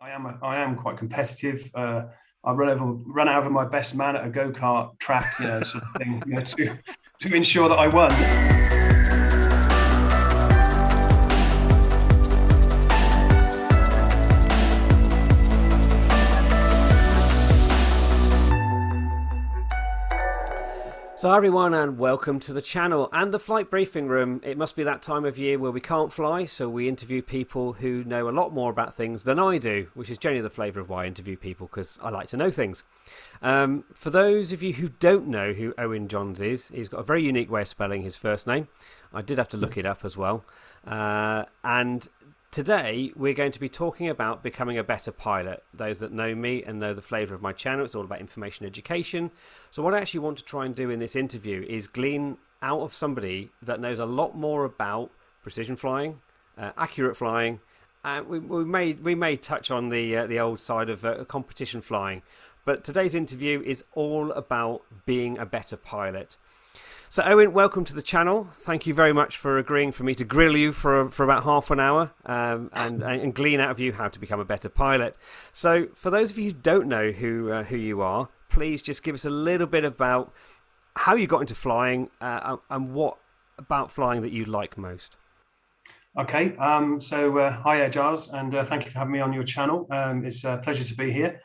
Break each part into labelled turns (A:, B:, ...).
A: I am quite competitive. I run over my best man at a go-kart track, sort of thing, to ensure that I won.
B: So everyone, and welcome to the channel and the flight briefing room. It must be that time of year where we can't fly, so we interview people who know a lot more about things than I do, which is generally the flavour of why I interview people, because I like to know things. For those of you who don't know who Owain Johns is, he's got a very unique way of spelling his first name. I did have to look it up as well. And today, we're going to be talking about becoming a better pilot. Those that know me and know the flavour of my channel, it's all about information education. So what I actually want to try and do in this interview is glean out of somebody that knows a lot more about precision flying, accurate flying, and we may touch on the old side of competition flying. But today's interview is all about being a better pilot. So Owen, welcome to the channel. Thank you very much for agreeing for me to grill you for about half an hour and glean out of you how to become a better pilot. So for those of you who don't know who you are, please just give us a little bit about how you got into flying and what about flying that you like most.
A: Okay, hi Giles, and thank you for having me on your channel. It's a pleasure to be here.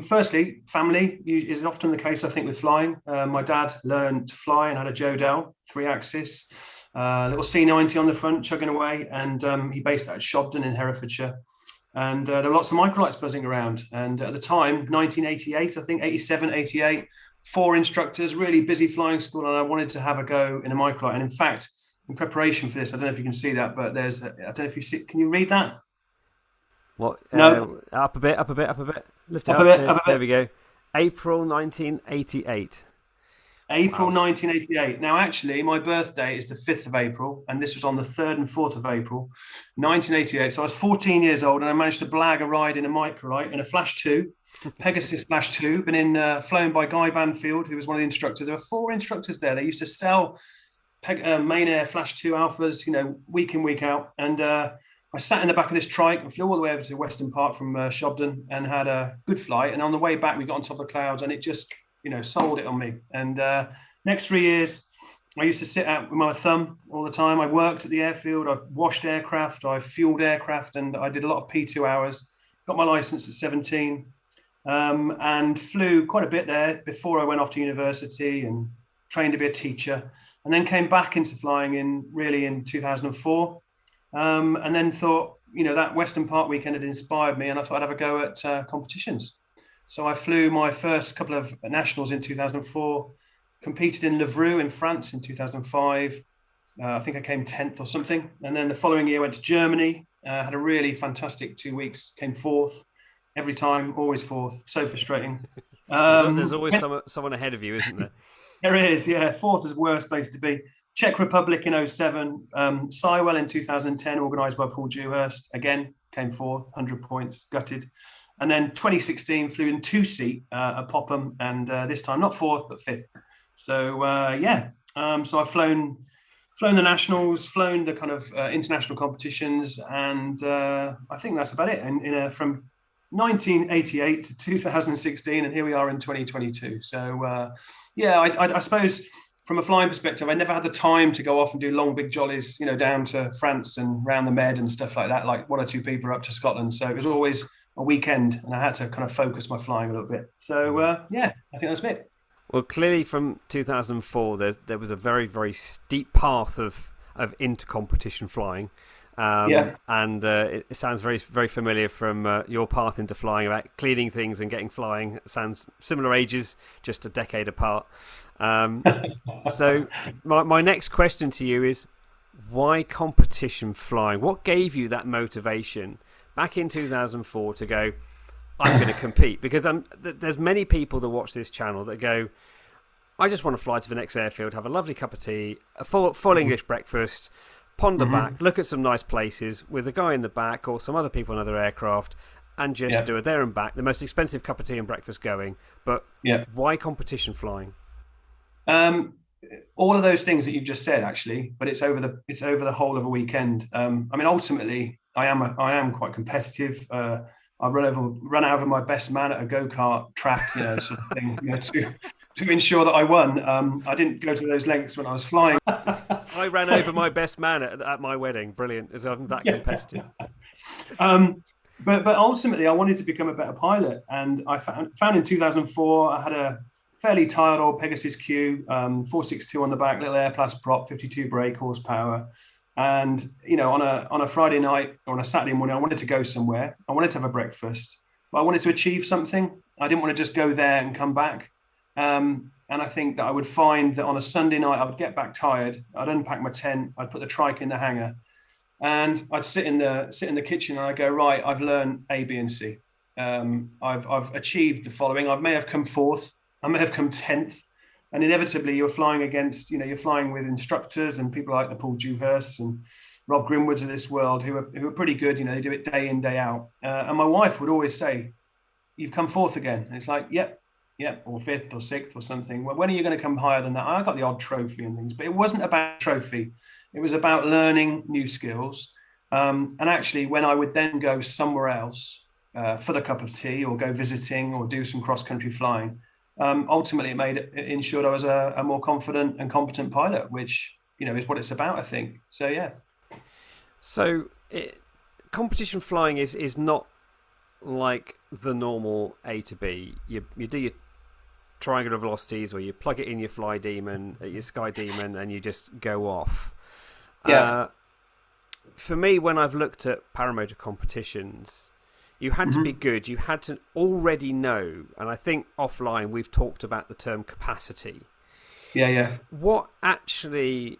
A: Firstly, family is often the case, I think, with flying. My dad learned to fly and had a Jodel 3-axis, little C90 on the front, chugging away, and he based that at Shobden in Herefordshire. And there were lots of microlights buzzing around. And at the time, 1988, I think, 87, 88, 4 instructors, really busy flying school, and I wanted to have a go in a microlight. And in fact, in preparation for this, I don't know if you can see that, but I don't know if you see, can you read that?
B: What?
A: No.
B: Up a bit. Lift it
A: up.
B: There we go. April 1988.
A: April
B: Wow.
A: 1988. Now, actually, my birthday is the 5th of April, and this was on the 3rd and 4th of April, 1988. So I was 14 years old, and I managed to blag a ride in a microlight in a Flash 2, Pegasus Flash 2, flown by Guy Banfield, who was one of the instructors. There were 4 instructors there. They used to sell main air Flash 2 alphas, week in, week out. And I sat in the back of this trike and flew all the way over to Weston Park from Shobden and had a good flight. And on the way back, we got on top of the clouds, and it just, sold it on me. And next 3 years, I used to sit out with my thumb all the time. I worked at the airfield. I washed aircraft. I fueled aircraft, and I did a lot of P2 hours. Got my license at 17 and flew quite a bit there before I went off to university and trained to be a teacher. And then came back into flying in 2004. And then thought, that Weston Park weekend had inspired me, and I thought I'd have a go at competitions. So I flew my first couple of nationals in 2004, competed in Le Vru in France in 2005. I think I came 10th or something. And then the following year went to Germany, had a really fantastic 2 weeks, came 4th every time, always 4th. So frustrating.
B: There's always someone ahead of you, isn't there?
A: There is, yeah. 4th is the worst place to be. Czech Republic in 2007, Sywell in 2010, organised by Paul Dewhurst. Again, came 4th, 100 points, gutted. And then 2016, flew in 2-seat at Popham, and this time not 4th, but 5th. So, so I've flown the nationals, flown the kind of international competitions, and I think that's about it. And from 1988 to 2016, and here we are in 2022. So, I suppose, from a flying perspective, I never had the time to go off and do long, big jollies, down to France and round the Med and stuff like that, like 1 or 2 people are up to Scotland. So it was always a weekend, and I had to kind of focus my flying a little bit. So, I think that's it.
B: Well, clearly from 2004, there was a very, very steep path of inter-competition flying. And it sounds very, very familiar from your path into flying, about cleaning things and getting flying. It sounds similar ages, just a decade apart. So my next question to you is, why competition flying? What gave you that motivation back in 2004 to go, I'm going to compete? Because there's many people that watch this channel that go, I just want to fly to the next airfield, have a lovely cup of tea, a full English breakfast, ponder back, look at some nice places with a guy in the back or some other people on other aircraft, and just do a there and back, the most expensive cup of tea and breakfast going. But why competition flying?
A: All of those things that you've just said, actually, but it's over the whole of a weekend. Ultimately, I am quite competitive. I run over my best man at a go-kart track, sort of thing, to ensure that I won. I didn't go to those lengths when I was flying.
B: I ran over my best man at my wedding. Brilliant, as I'm that competitive.
A: But ultimately, I wanted to become a better pilot, and I found in 2004 I had a fairly tired old Pegasus Q, 462 on the back, little Airplast prop, 52 brake horsepower. And on a Friday night or on a Saturday morning, I wanted to go somewhere. I wanted to have a breakfast, but I wanted to achieve something. I didn't want to just go there and come back. And I think that I would find that on a Sunday night, I would get back tired. I'd unpack my tent. I'd put the trike in the hangar, and I'd sit in the kitchen and I go, right, I've learned A, B, and C. I've achieved the following. I may have come fourth. I may have come 10th. And inevitably, you're flying against, you're flying with instructors and people like the Paul Duvers and Rob Grimwoods of this world who are pretty good. They do it day in, day out. And my wife would always say, "You've come fourth again." And it's like, yep, or fifth or sixth or something. Well, when are you going to come higher than that? I got the odd trophy and things, but it wasn't about trophy. It was about learning new skills. And actually, when I would then go somewhere else for the cup of tea or go visiting or do some cross-country flying, ultimately it ensured I was a more confident and competent pilot, which is what it's about, I think. So yeah.
B: So competition flying is not like the normal A to B. You do your triangular velocities, or you plug it in your Fly Demon, your Sky Demon, and you just go off.
A: Yeah.
B: For me, when I've looked at paramotor competitions, you had to be good. You had to already know. And I think offline we've talked about the term capacity.
A: Yeah.
B: What actually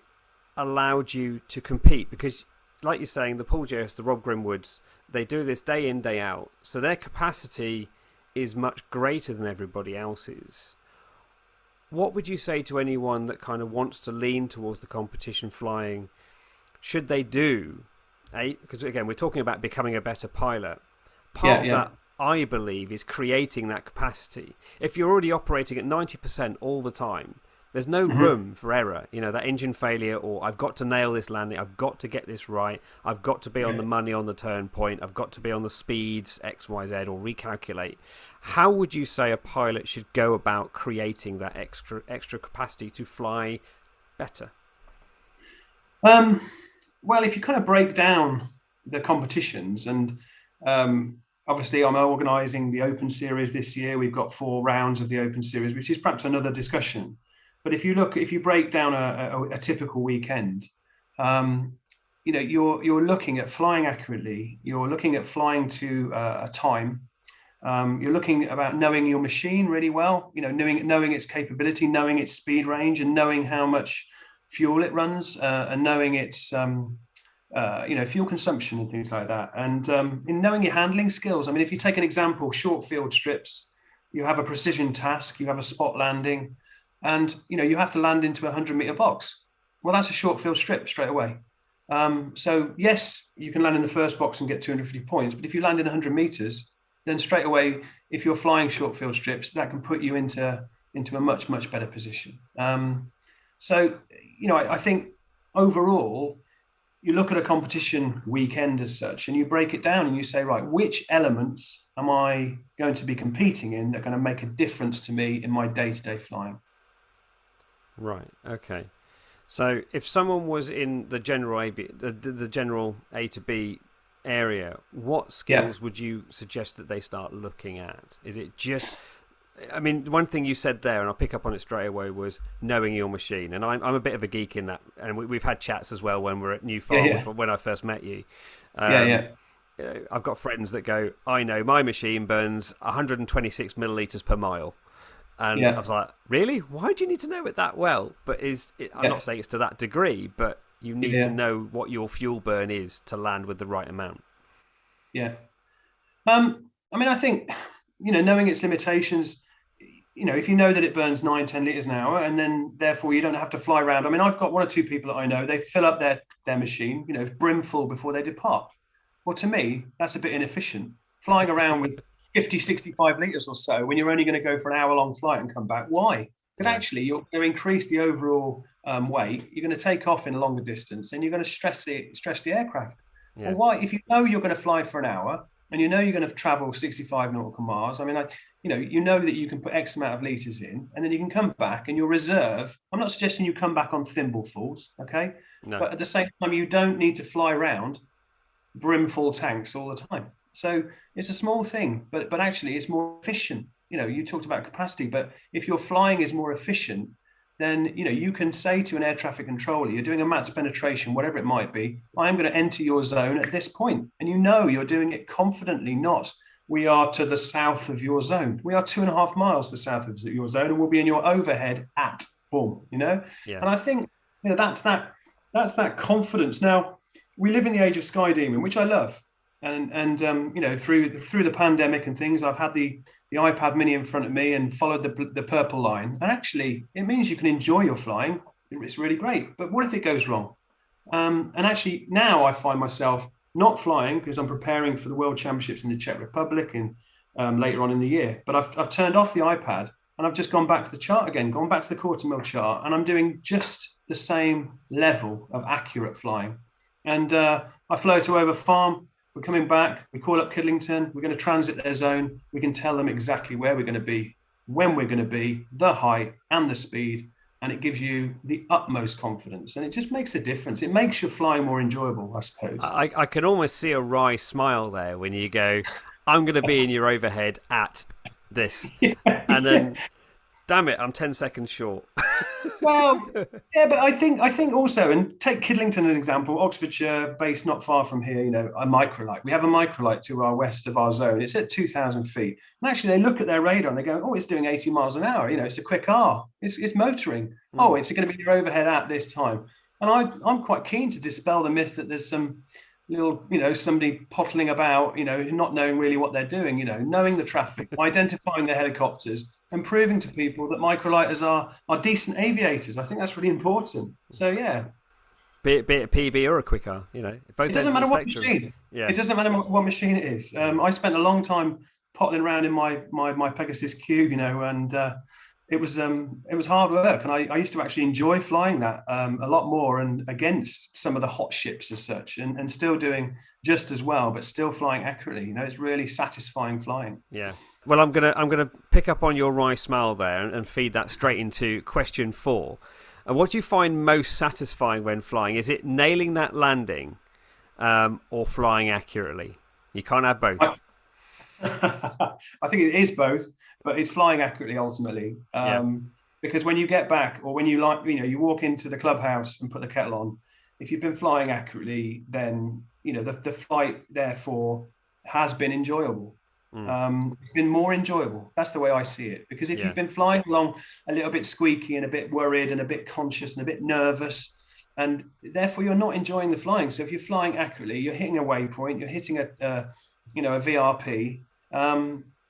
B: allowed you to compete? Because like you're saying, the Paul Jones, the Rob Grimwoods, they do this day in, day out. So their capacity is much greater than everybody else's. What would you say to anyone that kind of wants to lean towards the competition flying? Should they do? Because again, we're talking about becoming a better pilot. Part of that, I believe, is creating that capacity. If you're already operating at 90% all the time, there's no room for error. That engine failure, or I've got to nail this landing, I've got to get this right, I've got to be on the money on the turn point, I've got to be on the speeds X, Y, Z, or recalculate. How would you say a pilot should go about creating that extra capacity to fly better?
A: Well, if you kind of break down the competitions, and obviously I'm organising the Open Series this year. We've got 4 rounds of the Open Series, which is perhaps another discussion. But if you break down a typical weekend, you're looking at flying accurately. You're looking at flying to a time. You're looking about knowing your machine really well. Knowing its capability, knowing its speed range, and knowing how much fuel it runs, and knowing its fuel consumption and things like that. And in knowing your handling skills. I mean, if you take an example, short field strips, you have a precision task, you have a spot landing, and you have to land into a 100-meter box. Well, that's a short field strip straight away. So yes, you can land in the first box and get 250 points, but if you land in 100 meters, then straight away, if you're flying short field strips, that can put you into a much, much better position. So I think overall, you look at a competition weekend as such, and you break it down and you say, right, which elements am I going to be competing in that are going to make a difference to me in my day-to-day flying?
B: Right. Okay. So if someone was in the general the general A to B area, what skills would you suggest that they start looking at? Is it just... I mean, one thing you said there, and I'll pick up on it straight away, was knowing your machine. And I'm a bit of a geek in that. And we've had chats as well when we're at New Farm, when I first met you. I've got friends that go, I know my machine burns 126 millilitres per mile. And I was like, really? Why do you need to know it that well? But I'm not saying it's to that degree, but you need to know what your fuel burn is to land with the right amount.
A: Yeah. I mean, I think, knowing its limitations, if you know that it burns 9-10 litres an hour, and then therefore you don't have to fly around. I mean, I've got 1 or 2 people that I know, they fill up their machine, brim full before they depart. Well, to me, that's a bit inefficient. Flying around with 50, 65 litres or so when you're only going to go for an hour-long flight and come back. Why? Because actually you're going to increase the overall weight. You're going to take off in a longer distance, and you're going to stress the aircraft. Well, why? If you know you're going to fly for an hour and you know you're going to travel 65 nautical miles. I mean, you know that you can put X amount of litres in, and then you can come back and your reserve. I'm not suggesting you come back on thimblefuls, okay?
B: No.
A: But at the same time, you don't need to fly around brimful tanks all the time. So it's a small thing, but actually it's more efficient. You know, you talked about capacity, but if your flying is more efficient, then you can say to an air traffic controller, you're doing a max penetration, whatever it might be, I am going to enter your zone at this point. And you're doing it confidently, not we are to the south of your zone. We are 2.5 miles to the south of your zone, and we'll be in your overhead at boom, Yeah. And I think, that's that confidence. Now, we live in the age of skydeming, which I love. And through the pandemic and things, I've had the iPad mini in front of me and followed the purple line. And actually, it means you can enjoy your flying. It's really great. But what if it goes wrong? And actually, now I find myself not flying because I'm preparing for the World Championships in the Czech Republic and later on in the year. But I've turned off the iPad and I've just gone back to the chart again, gone back to the quarter mil chart, and I'm doing just the same level of accurate flying. And I flew to Over Farm. We're coming back. We call up Kidlington. We're going to transit their zone. We can tell them exactly where we're going to be, when we're going to be, the height and the speed. And it gives you the utmost confidence. And it just makes a difference. It makes your flying more enjoyable, I suppose.
B: I can almost see a wry smile there when you go, I'm going to be in your overhead at this. And then, damn it, I'm 10 seconds short.
A: Well, yeah, but I think also, and take Kidlington as an example, Oxfordshire, based not far from here, a microlight. We have a microlight to our west of our zone. It's at 2,000 feet. And actually, they look at their radar and they go, oh, it's doing 80 miles an hour. It's a quick R. It's motoring. Oh, it's going to be your overhead at this time. And I'm quite keen to dispel the myth that there's some little, somebody pottling about, not knowing really what they're doing, knowing the traffic, identifying the helicopters, and proving to people that microlighters are decent aviators. I think that's really important. So, yeah.
B: Be it a PB or a quick R, both.
A: It doesn't matter what machine. Yeah. It doesn't matter what machine it is. I spent a long time pottling around in my Pegasus Cube, and it was hard work. And I used to actually enjoy flying that a lot more, and against some of the hot ships as such, and still doing just as well, but still flying accurately. It's really satisfying flying.
B: Yeah. Well, I'm gonna pick up on your wry smile there and feed that straight into question 4. And what do you find most satisfying when flying? Is it nailing that landing, or flying accurately? You can't have both.
A: I think it is both, but it's flying accurately ultimately. Because when you get back, or when you you walk into the clubhouse and put the kettle on, if you've been flying accurately, then the flight therefore has been enjoyable. It's been more enjoyable. That's the way I see it. Because if you've been flying along a little bit squeaky and a bit worried and a bit conscious and a bit nervous, and therefore you're not enjoying the flying. So if you're flying accurately, you're hitting a waypoint, you're hitting a VRP,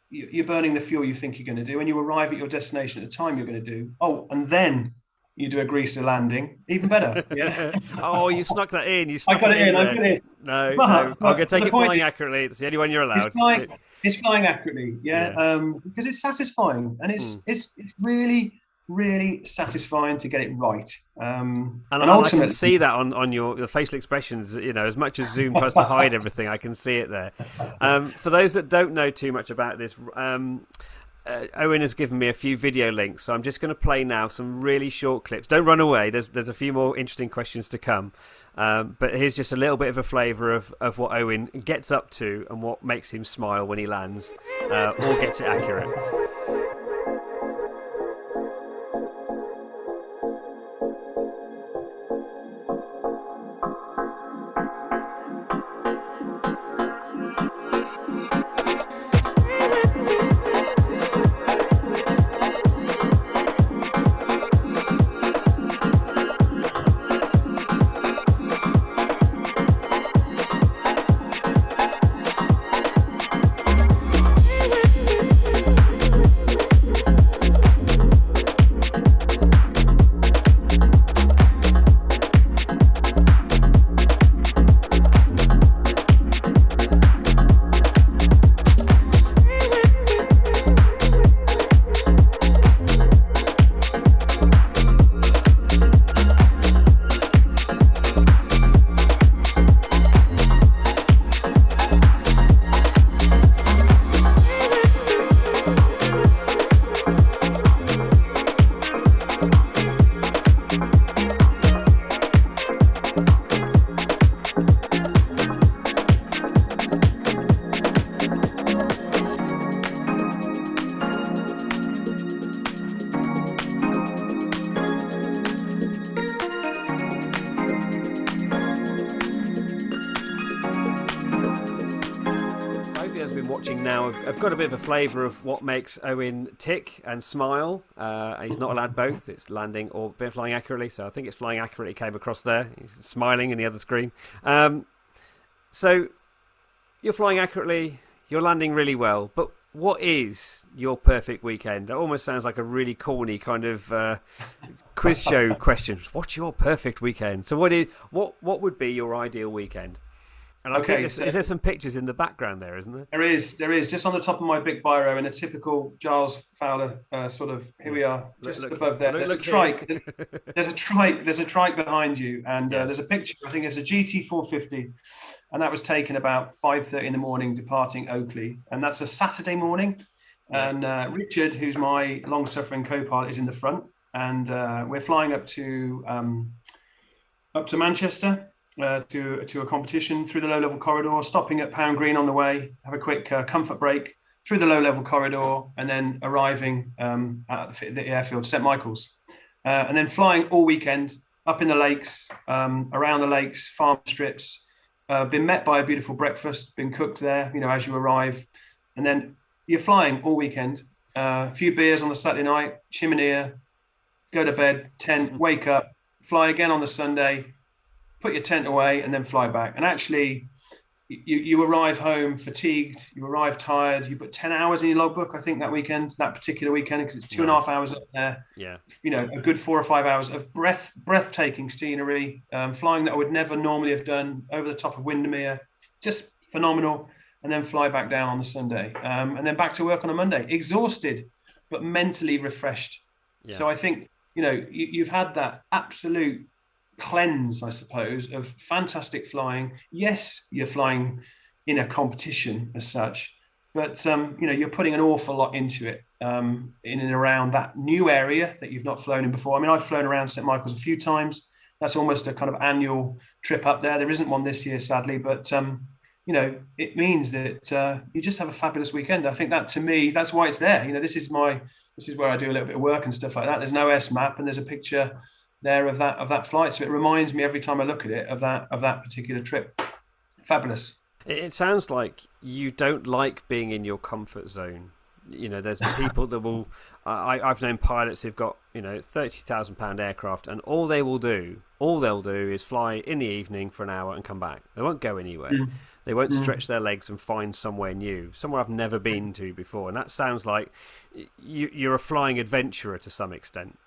A: you're burning the fuel you think you're going to do, and you arrive at your destination at the time you're going to do. Oh, and then you do a greaser landing, even better. Yeah.
B: Oh, you snuck that in.
A: I got it in.
B: No. I'm going to take it flying accurately. It's the only one you're allowed.
A: It's flying accurately, because it's satisfying, and it's really, really satisfying to get it right. And
B: I can see that on your facial expressions. As much as Zoom tries to hide everything, I can see it there. For those that don't know too much about this, Owen has given me a few video links, so I'm just going to play now some really short clips. Don't run away. There's a few more interesting questions to come. But here's just a little bit of a flavour of what Owen gets up to and what makes him smile when he lands or gets it accurate. now, I've got a bit of a flavour of what makes Owen tick and smile. He's not allowed both. It's landing or flying accurately. So I think it's flying accurately came across there. He's smiling in the other screen. So you're flying accurately. You're landing really well. But what is your perfect weekend? It almost sounds like a really corny kind of quiz show question. What's your perfect weekend? So what would be your ideal weekend? And I think is there some pictures in the background there, isn't there?
A: There is. Just on the top of my big biro in a typical Giles Fowler sort of, here we are, just above there. There's a trike. There's a trike behind you, and there's a picture, I think it's a GT450, and that was taken about 5:30 in the morning, departing Oakley, and that's a Saturday morning. And Richard, who's my long-suffering co-pilot, is in the front, and we're flying up to Manchester. To a competition through the low-level corridor, stopping at Pound Green on the way, have a quick comfort break through the low-level corridor, and then arriving at the airfield, St Michael's. And then flying all weekend up in the lakes, around the lakes, farm strips, been met by a beautiful breakfast, been cooked there, as you arrive. And then you're flying all weekend, a few beers on the Saturday night, chimney, go to bed, tent, wake up, fly again on the Sunday, put your tent away, and then fly back. And actually, you arrive home fatigued, you arrive tired, you put 10 hours in your logbook, I think, that particular weekend, because it's 2.5 hours up there.
B: Yeah.
A: A good 4 or 5 hours of breathtaking scenery, flying that I would never normally have done over the top of Windermere, just phenomenal. And then fly back down on the Sunday. And then back to work on a Monday, exhausted, but mentally refreshed. Yeah. So I think, you've had that absolute cleanse, I suppose, of fantastic flying. Yes, you're flying in a competition as such, but you're putting an awful lot into it in and around that new area that you've not flown in before. I mean, I've flown around St Michael's a few times. That's almost a kind of annual trip up there. There isn't one this year, sadly, but it means that you just have a fabulous weekend. I think that, to me, that's why it's there. This is where I do a little bit of work and stuff like that. There's no S map, and there's a picture there of that flight, so it reminds me every time I look at it of that particular trip. Fabulous.
B: It sounds like you don't like being in your comfort zone. There's people that will. I've known pilots who've got £30,000 aircraft, and all they'll do is fly in the evening for an hour and come back. They won't go anywhere. They won't stretch their legs and find somewhere new, somewhere I've never been to before. And that sounds like you're a flying adventurer to some extent.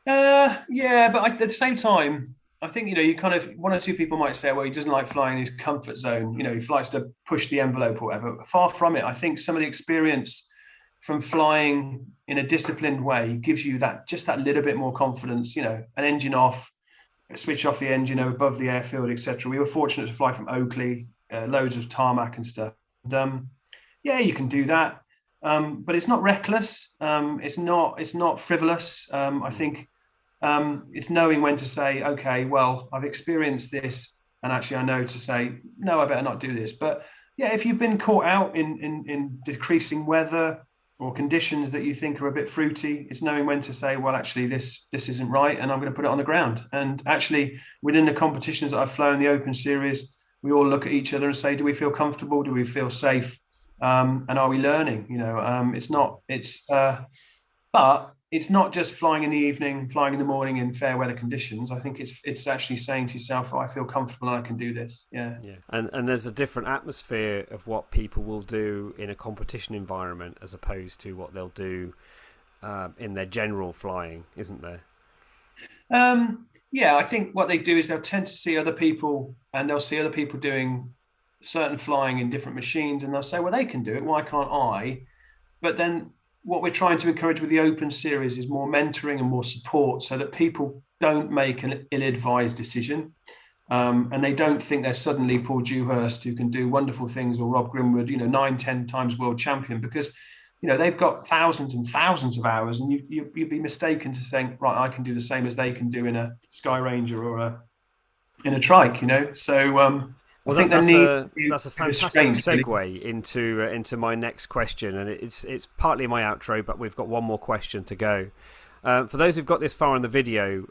A: Yeah, but at the same time, I think, you kind of, one or two people might say, well, he doesn't like flying in his comfort zone. He likes to push the envelope or whatever. Far from it. I think some of the experience from flying in a disciplined way gives you that little bit more confidence, an engine off, switch off the engine above the airfield, etc. We were fortunate to fly from Oakley, loads of tarmac and stuff. And, you can do that. But it's not reckless. It's not frivolous. I think it's knowing when to say, okay, well, I've experienced this, and actually I know to say, no, I better not do this. But if you've been caught out in decreasing weather or conditions that you think are a bit fruity, it's knowing when to say, well, actually this isn't right, and I'm going to put it on the ground. And actually, within the competitions that I've flown, the Open Series, we all look at each other and say, do we feel comfortable? Do we feel safe? And are we learning? But it's not just flying in the evening, flying in the morning in fair weather conditions. I think it's actually saying to yourself, I feel comfortable and I can do this. Yeah.
B: And there's a different atmosphere of what people will do in a competition environment as opposed to what they'll do in their general flying, isn't there?
A: I think what they do is they'll tend to see other people, and they'll see other people doing certain flying in different machines, and they'll say, well, they can do it, why can't I? But then what we're trying to encourage with the Open Series is more mentoring and more support, so that people don't make an ill-advised decision, and they don't think they're suddenly Paul Dewhurst, who can do wonderful things, or Rob Grimwood, 9-10 times world champion, because they've got thousands and thousands of hours, and you'd be mistaken to think, right, I can do the same as they can do in a Sky Ranger or in a trike, So
B: well, that's a fantastic segue into my next question, and it's partly my outro, but we've got one more question to go. For those who've got this far in the video,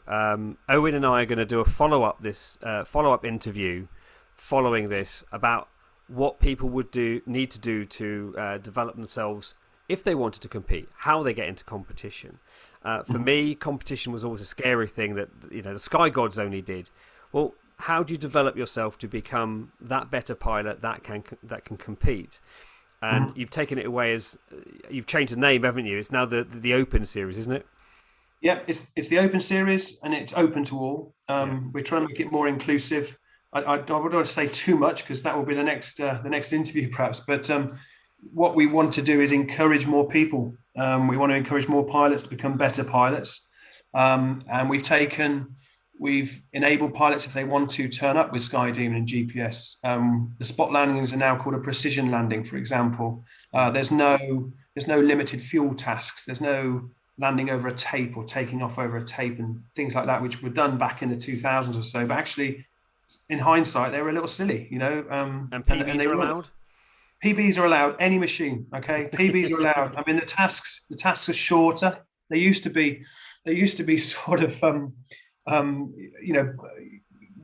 B: Owen and I are going to do a follow-up interview following this about what people would need to do to develop themselves if they wanted to compete, how they get into competition. For me, competition was always a scary thing that the Sky Gods only did. Well, how do you develop yourself to become that better pilot that can compete? And you've taken it away as you've changed the name, haven't you? It's now the Open Series, isn't it?
A: Yeah, it's the Open Series, and it's open to all. We're trying to make it more inclusive. I don't want to say too much because that will be the next interview perhaps. But what we want to do is encourage more people. We want to encourage more pilots to become better pilots, and we've enabled pilots, if they want to, turn up with Sky Demon and GPS. The spot landings are now called a precision landing, for example. There's no limited fuel tasks. There's no landing over a tape or taking off over a tape and things like that, which were done back in the 2000s or so. But actually, in hindsight, they were a little silly, And
B: PBs are allowed?
A: PBs are allowed, any machine, okay? PBs are allowed. I mean, the tasks are shorter. They used to be sort of,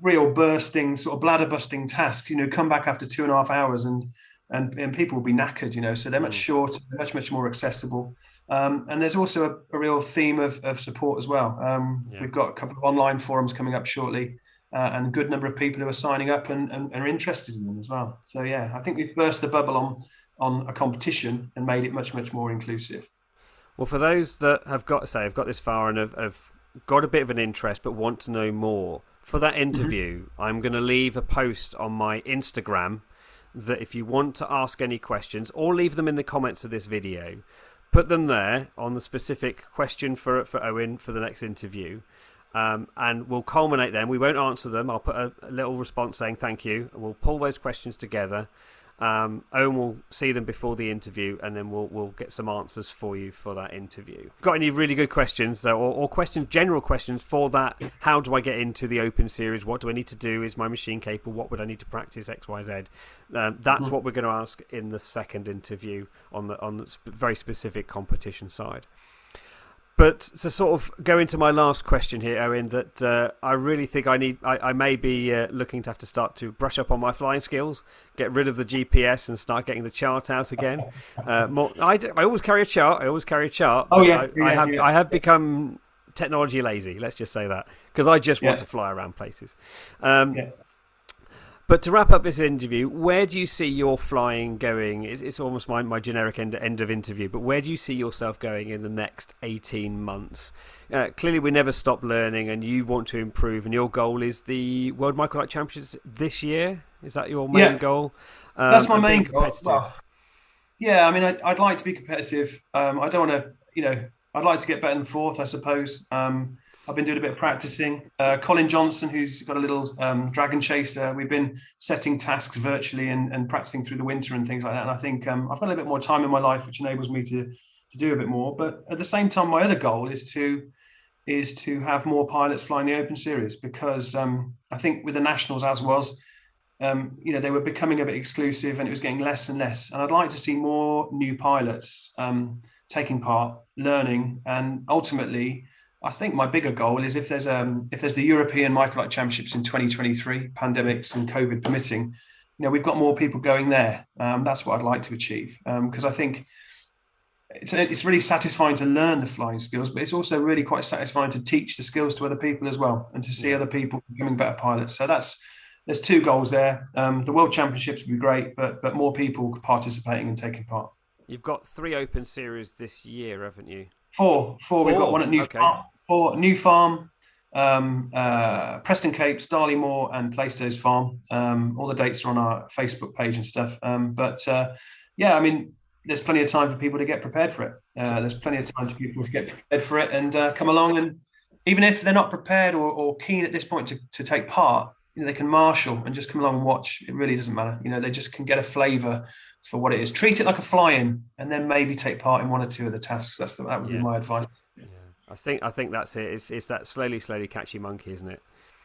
A: real bursting, sort of bladder busting tasks, come back after 2.5 hours and people will be knackered, so they're much shorter, much more accessible. And there's also a real theme of support as well. We've got a couple of online forums coming up shortly, and a good number of people who are signing up and are interested in them as well. So I think we've burst the bubble on a competition and made it much more inclusive.
B: Well, for those that have got this far and have got a bit of an interest but want to know more, for that interview, I'm going to leave a post on my Instagram that if you want to ask any questions or leave them in the comments of this video, put them there on the specific question for Owen for the next interview, and we'll culminate them. We won't answer them. I'll put a little response saying thank you, and we'll pull those questions together. Owen will see them before the interview, and then we'll get some answers for you for that interview. Got any really good questions, though, or general questions for that? How do I get into the Open Series? What do I need to do? Is my machine capable? What would I need to practice? X, Y, Z. That's what we're going to ask in the second interview on the very specific competition side. But to sort of go into my last question here, Owen, that I really think I may be looking to have to start to brush up on my flying skills, get rid of the GPS and start getting the chart out again. I always carry a chart.
A: Oh, yeah.
B: I have become technology lazy, let's just say that, because I just want to fly around places. But to wrap up this interview, where do you see your flying going? It's almost my generic end of interview, but where do you see yourself going in the next 18 months? Clearly, we never stop learning, and you want to improve, and your goal is the World Microlight Championships this year? Is that your main goal?
A: That's my main goal. Well, I mean, I'd like to be competitive. I don't want to, I'd like to get better than fourth, I suppose. I've been doing a bit of practicing. Colin Johnson, who's got a little dragon chaser, we've been setting tasks virtually and practicing through the winter and things like that. And I think I've got a little bit more time in my life, which enables me to do a bit more. But at the same time, my other goal is to have more pilots flying the Open Series, because I think with the Nationals, as was, they were becoming a bit exclusive and it was getting less and less. And I'd like to see more new pilots taking part, learning, and ultimately, I think my bigger goal is if there's the European Microlight Championships in 2023, pandemics and COVID permitting, we've got more people going there. That's what I'd like to achieve, because I think it's really satisfying to learn the flying skills, but it's also really quite satisfying to teach the skills to other people as well, and to see other people becoming better pilots. So there's two goals there. The World Championships would be great, but more people participating and taking part.
B: You've got 3 Open Series this year, haven't you?
A: Four. We've got one at New Farm, Preston Capes, Darley Moor, and Plaistow's Farm. All the dates are on our Facebook page and stuff. I mean, there's plenty of time for people to get prepared for it. There's plenty of time for people to get prepared for it and come along. And even if they're not prepared or keen at this point to take part, they can marshal and just come along and watch. It really doesn't matter. They just can get a flavour for what it is. Treat it like a fly-in, and then maybe take part in one or two of the tasks. That would be my advice.
B: Yeah. I think that's it. It's that slowly catchy monkey, isn't it?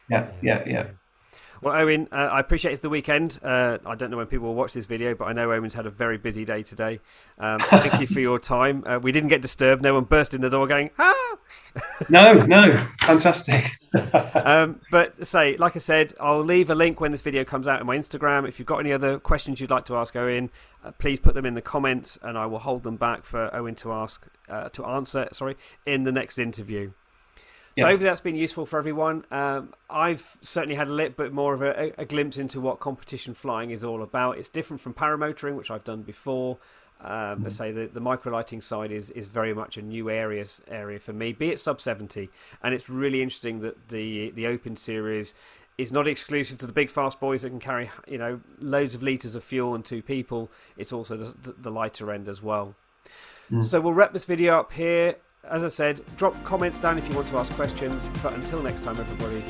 A: Yeah.
B: Well, Owen, I appreciate it's the weekend. I don't know when people will watch this video, but I know Owen's had a very busy day today. Thank you for your time. We didn't get disturbed. No one burst in the door going, ah!
A: No, fantastic.
B: But like I said, I'll leave a link when this video comes out in my Instagram. If you've got any other questions you'd like to ask Owen, please put them in the comments, and I will hold them back for Owen to answer in the next interview. So hopefully that's been useful for everyone. I've certainly had a little bit more of a glimpse into what competition flying is all about. It's different from paramotoring, which I've done before. Let's say the microlighting side is very much a new area for me, be it sub 70. And it's really interesting that the Open Series is not exclusive to the big fast boys that can carry loads of litres of fuel and 2 people. It's also the lighter end as well. So we'll wrap this video up here. As I said, drop comments down if you want to ask questions. But until next time, everybody,